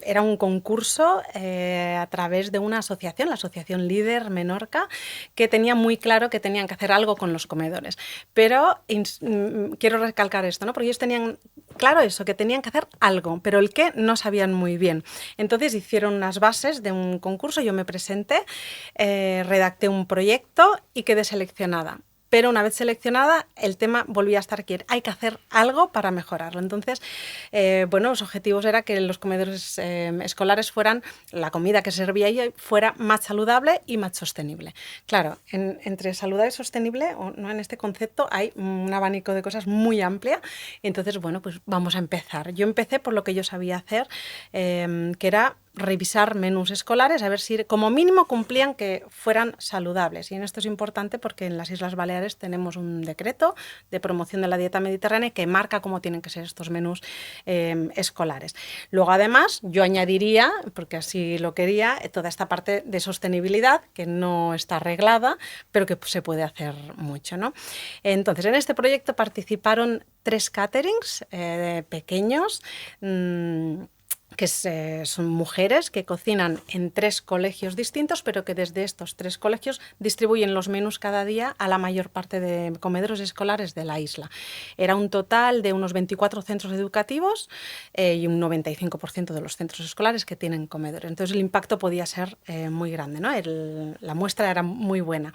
Era un concurso a través de una asociación, la Asociación Líder Menorca, que tenía muy claro que tenían que hacer algo con los comedores. Pero quiero recalcar esto, ¿no? Porque ellos tenían claro eso, que tenían que hacer algo, pero el qué no sabían muy bien. Entonces hicieron unas bases de un concurso, yo me presenté, redacté un proyecto y quedé seleccionada. Pero una vez seleccionada, el tema volvía a estar aquí. Hay que hacer algo para mejorarlo. Entonces, bueno, los objetivos era que los comedores escolares fueran, la comida que se servía ahí fuera más saludable y más sostenible. Claro, entre saludable y sostenible, ¿no? En este concepto hay un abanico de cosas muy amplia. Entonces, bueno, pues vamos a empezar. Yo empecé por lo que yo sabía hacer, que era revisar menús escolares, a ver si como mínimo cumplían que fueran saludables. Y en esto es importante porque en las Islas Baleares tenemos un decreto de promoción de la dieta mediterránea que marca cómo tienen que ser estos menús escolares. Luego, además, yo añadiría, porque así lo quería, toda esta parte de sostenibilidad que no está arreglada, pero que se puede hacer mucho, ¿no? Entonces, en este proyecto participaron 3 caterings pequeños, que son mujeres que cocinan en 3 colegios distintos, pero que desde estos 3 colegios distribuyen los menús cada día a la mayor parte de comedores escolares de la isla. Era un total de unos 24 centros educativos y un 95% de los centros escolares que tienen comedores. Entonces el impacto podía ser muy grande, ¿no? La muestra era muy buena.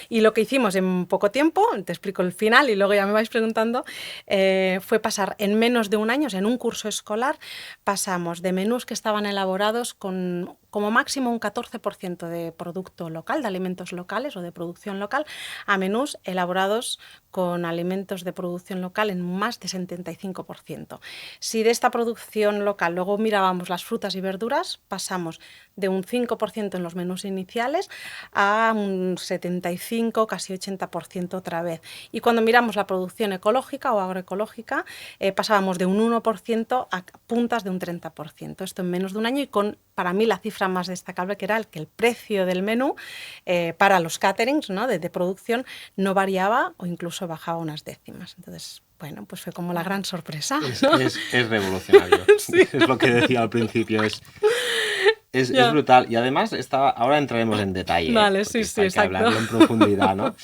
Y lo que hicimos en poco tiempo, te explico el final y luego ya me vais preguntando, fue pasar en menos de un año, o sea, en un curso escolar, pasamos de menús que estaban elaborados con como máximo un 14% de producto local, de alimentos locales o de producción local, a menús elaborados con alimentos de producción local en más de 75%. Si de esta producción local luego mirábamos las frutas y verduras, pasamos de un 5% en los menús iniciales a un 75, casi 80% otra vez. Y cuando miramos la producción ecológica o agroecológica, pasábamos de un 1% a puntas de un 30%. Esto en menos de un año y con, para mí, la cifra más destacable que era que el precio del menú para los caterings, ¿no? de producción no variaba o incluso bajaba unas décimas. Entonces, bueno, pues fue como la gran sorpresa, ¿no? Es revolucionario. Sí. Es lo que decía al principio, es brutal. Y además, ahora entraremos en detalle, vale, porque sí, hay que exacto. hablarlo en profundidad, ¿no?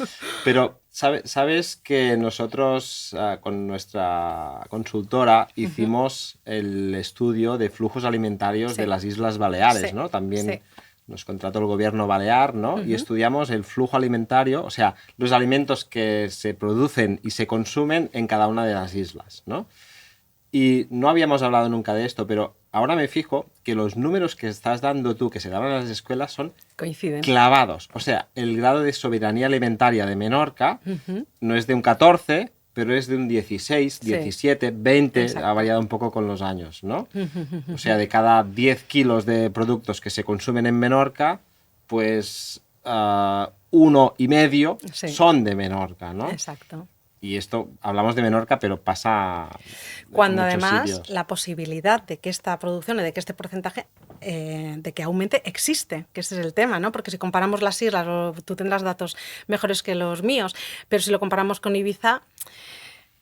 Pero sabes que nosotros con nuestra consultora hicimos el estudio de flujos alimentarios de las Islas Baleares, ¿no? También nos contrató el gobierno balear, ¿no? Y estudiamos el flujo alimentario, o sea, los alimentos que se producen y se consumen en cada una de las islas, ¿no? Y no habíamos hablado nunca de esto, pero ahora me fijo que los números que estás dando tú, que se daban en las escuelas, son clavados. O sea, el grado de soberanía alimentaria de Menorca no es de un 14, pero es de un 16, 17, 20, exacto. Ha variado un poco con los años, ¿no? O sea, de cada 10 kilos de productos que se consumen en Menorca, pues 1,5 son de Menorca, ¿no? Exacto. Y esto, hablamos de Menorca, pero pasa cuando en muchos además sitios. La posibilidad de que esta producción y de que este porcentaje de que aumente existe, que ese es el tema, ¿no? Porque si comparamos las islas, tú tendrás datos mejores que los míos, pero si lo comparamos con Ibiza,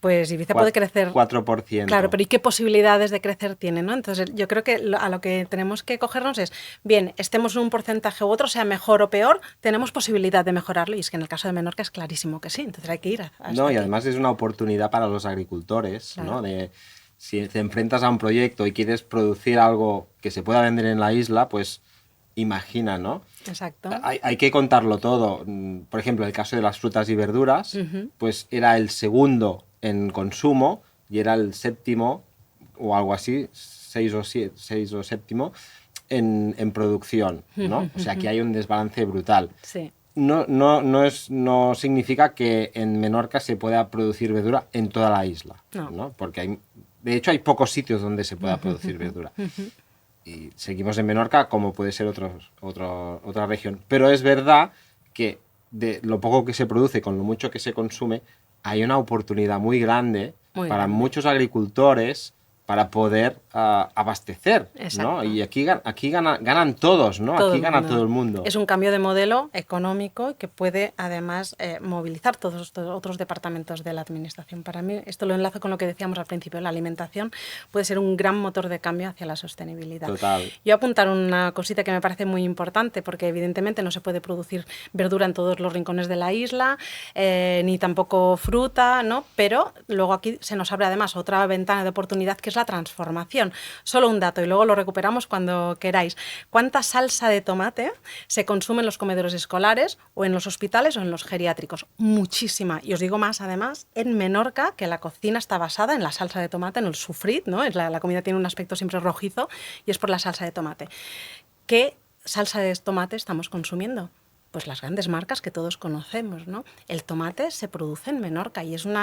pues Ibiza puede crecer 4%. Claro, pero ¿y qué posibilidades de crecer tiene, no? Entonces, yo creo que a lo que tenemos que cogernos es, bien, estemos en un porcentaje u otro, sea mejor o peor, tenemos posibilidad de mejorarlo, y es que en el caso de Menorca es clarísimo que sí, entonces hay que ir a No, y además es una oportunidad para los agricultores, claro. ¿No? Si te enfrentas a un proyecto y quieres producir algo que se pueda vender en la isla, pues imagina, ¿no? Exacto. Hay que contarlo todo. Por ejemplo, el caso de las frutas y verduras, pues era el segundo en consumo y era el séptimo o algo así, 6 o séptimo en producción, ¿no? O sea, que hay un desbalance brutal. Sí. No significa que en Menorca se pueda producir verdura en toda la isla, ¿no? Porque de hecho hay pocos sitios donde se pueda producir verdura. Y seguimos en Menorca como puede ser otra región. Pero es verdad que de lo poco que se produce con lo mucho que se consume, hay una oportunidad muy grande para muchos agricultores para poder abastecer, ¿no? Y aquí ganan todos, ¿no? Aquí gana todo el mundo. Es un cambio de modelo económico que puede además movilizar todos estos otros departamentos de la administración. Para mí, esto lo enlazo con lo que decíamos al principio, la alimentación puede ser un gran motor de cambio hacia la sostenibilidad. Total. Yo apuntar una cosita que me parece muy importante, porque evidentemente no se puede producir verdura en todos los rincones de la isla, ni tampoco fruta, ¿no? Pero luego aquí se nos abre además otra ventana de oportunidad que es la transformación. Solo un dato y luego lo recuperamos cuando queráis. ¿Cuánta salsa de tomate se consume en los comedores escolares o en los hospitales o en los geriátricos? Muchísima. Y os digo más, además, en Menorca, que la cocina está basada en la salsa de tomate, en el sofrit, ¿no? La comida tiene un aspecto siempre rojizo y es por la salsa de tomate. ¿Qué salsa de tomate estamos consumiendo? Pues las grandes marcas que todos conocemos, ¿no? El tomate se produce en Menorca y es un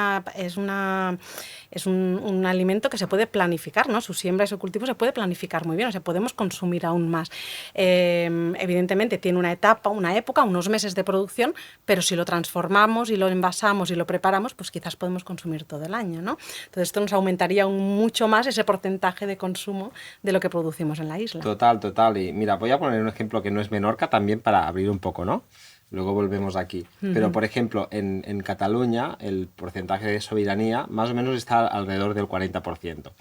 alimento que se puede planificar, ¿no? Su siembra y su cultivo se puede planificar muy bien, o sea, podemos consumir aún más. Evidentemente tiene una etapa, una época, unos meses de producción, pero si lo transformamos y lo envasamos y lo preparamos, pues quizás podemos consumir todo el año, ¿no? Entonces esto nos aumentaría mucho más ese porcentaje de consumo de lo que producimos en la isla. Total. Y mira, voy a poner un ejemplo que no es Menorca también para abrir un poco, ¿no? Luego volvemos aquí. Pero, por ejemplo, en Cataluña el porcentaje de soberanía más o menos está alrededor del 40%.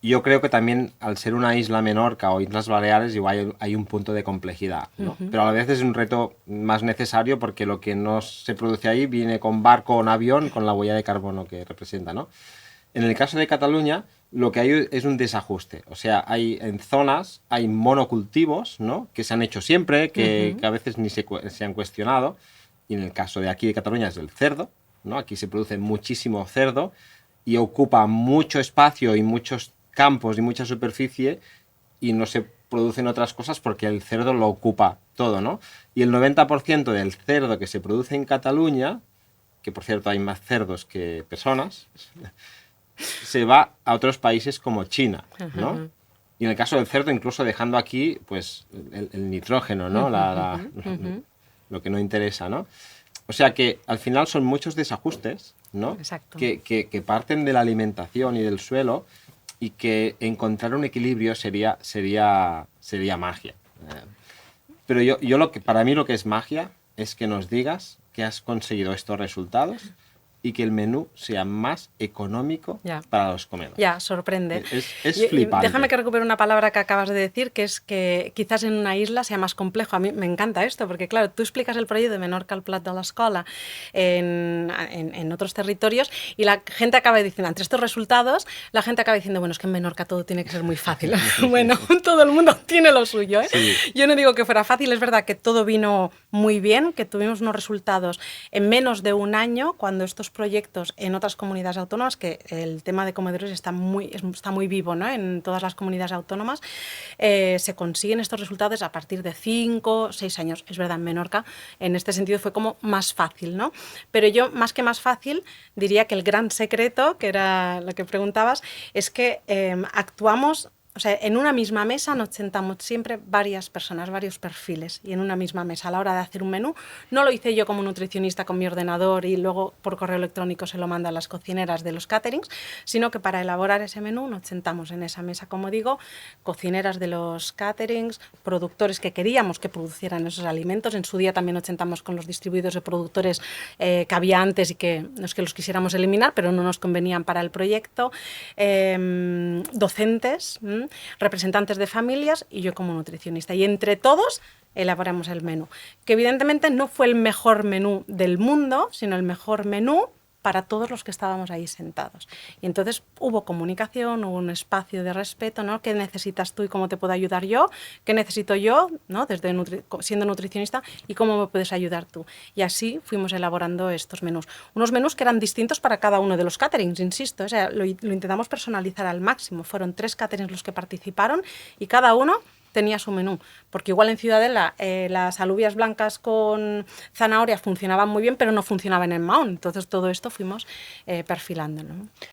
Yo creo que también, al ser una isla Menorca o Islas Baleares, igual hay un punto de complejidad, ¿no? Pero a la vez es un reto más necesario porque lo que no se produce ahí viene con barco o en avión con la huella de carbono que representa, ¿no? En el caso de Cataluña, lo que hay es un desajuste. O sea, en zonas hay monocultivos, ¿no? Que se han hecho siempre, que a veces ni se han cuestionado. Y en el caso de aquí de Cataluña es el cerdo, ¿no? Aquí se produce muchísimo cerdo y ocupa mucho espacio y muchos campos y mucha superficie y no se producen otras cosas porque el cerdo lo ocupa todo, ¿no? Y el 90% del cerdo que se produce en Cataluña, que por cierto hay más cerdos que personas, se va a otros países como China, ¿no? Y en el caso del cerdo, incluso dejando aquí, pues, el nitrógeno, ¿no? Lo que no interesa, ¿no? O sea que al final son muchos desajustes, ¿no? Exacto. Que parten de la alimentación y del suelo y que encontrar un equilibrio sería magia. Pero para mí lo que es magia es que nos digas que has conseguido estos resultados y que el menú sea más económico para los comedores. Ya, sorprende. Es flipante. Déjame que recupere una palabra que acabas de decir, que es que quizás en una isla sea más complejo. A mí me encanta esto, porque claro, tú explicas el proyecto de Menorca al Plat de l'Escola en otros territorios y la gente acaba diciendo, entre estos resultados, la gente acaba diciendo, bueno, es que en Menorca todo tiene que ser muy fácil. Bueno, todo el mundo tiene lo suyo, ¿eh? Sí. Yo no digo que fuera fácil, es verdad que todo vino muy bien, que tuvimos unos resultados en menos de un año, cuando estos proyectos en otras comunidades autónomas, que el tema de comedores está muy vivo, ¿no? En todas las comunidades autónomas, se consiguen estos resultados a partir de 5 o 6 años. Es verdad, en Menorca, en este sentido, fue como más fácil, ¿no? Pero yo, más que más fácil, diría que el gran secreto, que era lo que preguntabas, es que actuamos... O sea, en una misma mesa nos sentamos siempre varias personas, varios perfiles, y en una misma mesa a la hora de hacer un menú. No lo hice yo como nutricionista con mi ordenador y luego por correo electrónico se lo mando a las cocineras de los caterings, sino que para elaborar ese menú nos sentamos en esa mesa, como digo, cocineras de los caterings, productores que queríamos que producieran esos alimentos. En su día también nos sentamos con los distribuidores de productores que había antes y que no es que los quisiéramos eliminar, pero no nos convenían para el proyecto, docentes, representantes de familias y yo como nutricionista. Y entre todos elaboramos el menú, que evidentemente no fue el mejor menú del mundo, sino el mejor menú para todos los que estábamos ahí sentados. Y entonces hubo comunicación, hubo un espacio de respeto, ¿no? ¿Qué necesitas tú y cómo te puedo ayudar yo? ¿Qué necesito yo, ¿no? Desde siendo nutricionista, y cómo me puedes ayudar tú? Y así fuimos elaborando estos menús. Unos menús que eran distintos para cada uno de los caterings, insisto. O sea, lo intentamos personalizar al máximo. Fueron 3 caterings los que participaron y cada uno tenía su menú, porque igual en Ciudadela las alubias blancas con zanahoria funcionaban muy bien, pero no funcionaban en Mahón. Entonces todo esto fuimos perfilando, ¿no?